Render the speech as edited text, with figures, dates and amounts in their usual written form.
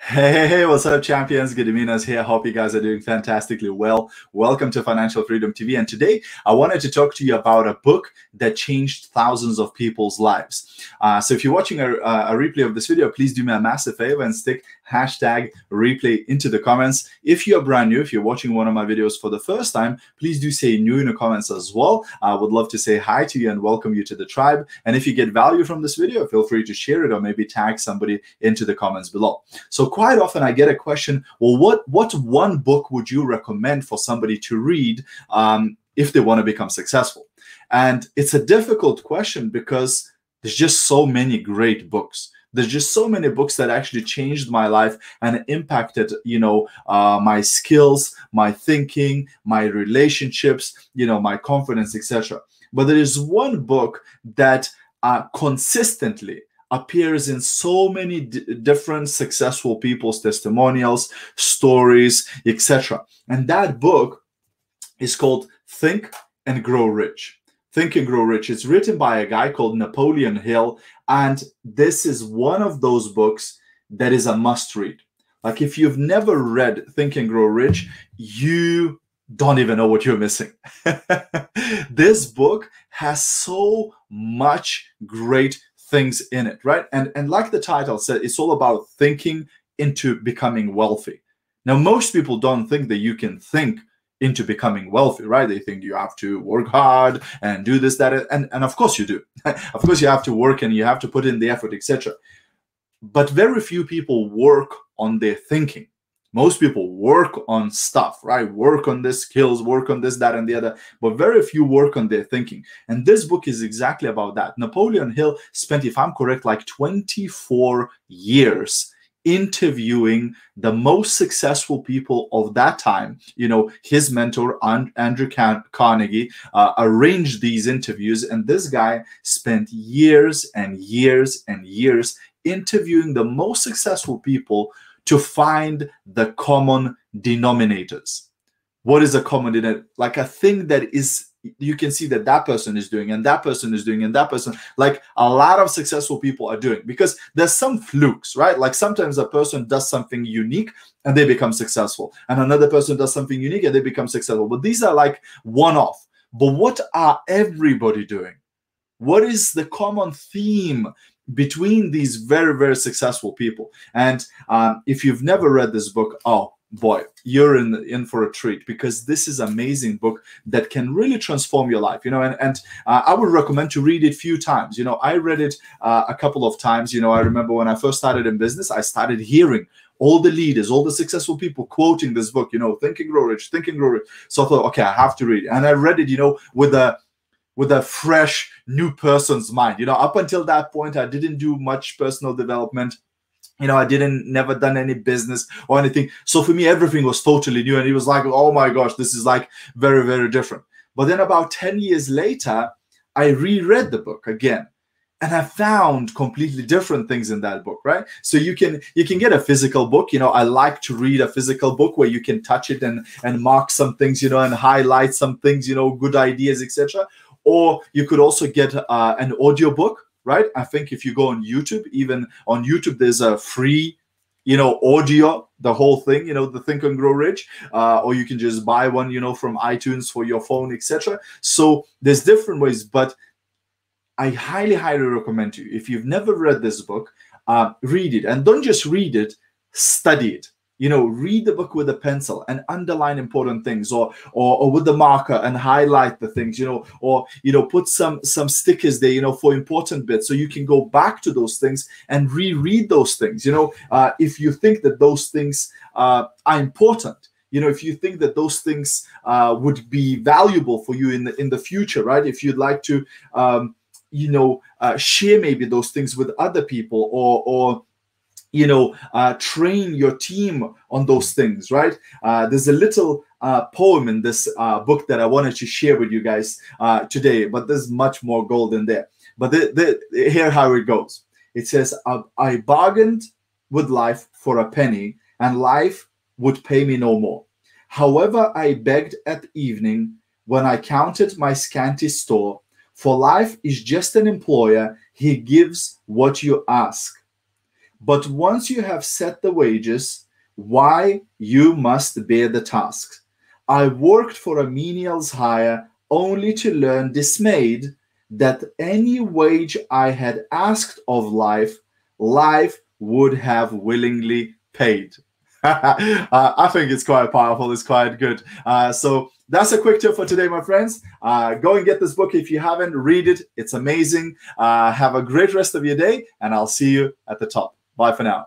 Hey, what's up, champions? Gediminas here. Hope you guys are doing fantastically well. Welcome to Financial Freedom TV. And today I wanted to talk to you about a book that changed thousands of people's lives. So if you're watching a replay of this video, please do me a massive favor and stick hashtag replay into the comments. If you're brand new, if you're watching one of my videos for the first time, please do say new in the comments as well. I would love to say hi to you and welcome you to the tribe. And if you get value from this video, feel free to share it or maybe tag somebody into the comments below. So quite often I get a question, well, what one book would you recommend for somebody to read if they want to become successful? And it's a difficult question because there's just so many great books. There's just so many books that actually changed my life and impacted, my skills, my thinking, my relationships, my confidence, etc. But there is one book that consistently appears in so many different successful people's testimonials, stories, etc. And that book is called Think and Grow Rich. Think and Grow Rich. It's written by a guy called Napoleon Hill, and this is one of those books that is a must read. Like, if you've never read Think and Grow Rich, you don't even know what you're missing. This book has so much great things in it, right? And like the title said, it's all about thinking into becoming wealthy. Now, most people don't think that you can think into becoming wealthy, right? They think you have to work hard and do this, that, and of course you do. Of course you have to work and you have to put in the effort, etc. But very few people work on their thinking. Most people work on stuff, right? Work on their skills, work on this, that, and the other, but very few work on their thinking. And this book is exactly about that. Napoleon Hill spent, if I'm correct, like 24 years interviewing the most successful people of that time. His mentor, Andrew Carnegie, arranged these interviews, and this guy spent years and years and years interviewing the most successful people to find the common denominators. What is a common denominator? Like a thing that is, you can see that person is doing, and that person is doing, and that person, like a lot of successful people are doing, because there's some flukes, right? Like sometimes a person does something unique and they become successful, and another person does something unique and they become successful. But these are like one-off. But what are everybody doing? What is the common theme between these very, very successful people? And if you've never read this book, oh boy, you're in for a treat, because this is an amazing book that can really transform your life. And I would recommend to read it a few times. I read it a couple of times. I remember when I first started in business, I started hearing all the leaders, all the successful people quoting this book, Think and Grow Rich, Think and Grow Rich. So I thought, okay, I have to read it. And I read it, with a fresh new person's mind. Up until that point, I didn't do much personal development. I never done any business or anything. So for me, everything was totally new. And it was like, oh my gosh, this is like very, very different. But then about 10 years later, I reread the book again. And I found completely different things in that book, right? So you can get a physical book. I like to read a physical book where you can touch it and mark some things, and highlight some things, good ideas, etc. Or you could also get an audio book, right? I think if you go on YouTube, even on YouTube, there's a free, audio, the whole thing, the Think and Grow Rich, or you can just buy one, from iTunes for your phone, etc. So there's different ways, but I highly, highly recommend to you, if you've never read this book, read it. And don't just read it, study it. Read the book with a pencil and underline important things, or with the marker and highlight the things, or put some stickers there, for important bits, so you can go back to those things and reread those things. If you think that those things are important, if you think that those things would be valuable for you in the future, right? If you'd like to, share maybe those things with other people, or train your team on those things, right? There's a little poem in this book that I wanted to share with you guys today, but there's much more gold in there. But here how it goes. It says, I bargained with life for a penny, and life would pay me no more. However, I begged at evening when I counted my scanty store, for life is just an employer, he gives what you ask. But once you have set the wages, why you must bear the task. I worked for a menial's hire only to learn dismayed that any wage I had asked of life, life would have willingly paid. I think it's quite powerful. It's quite good. So that's a quick tip for today, my friends. Go and get this book if you haven't. Read it. It's amazing. Have a great rest of your day, and I'll see you at the top. Bye for now.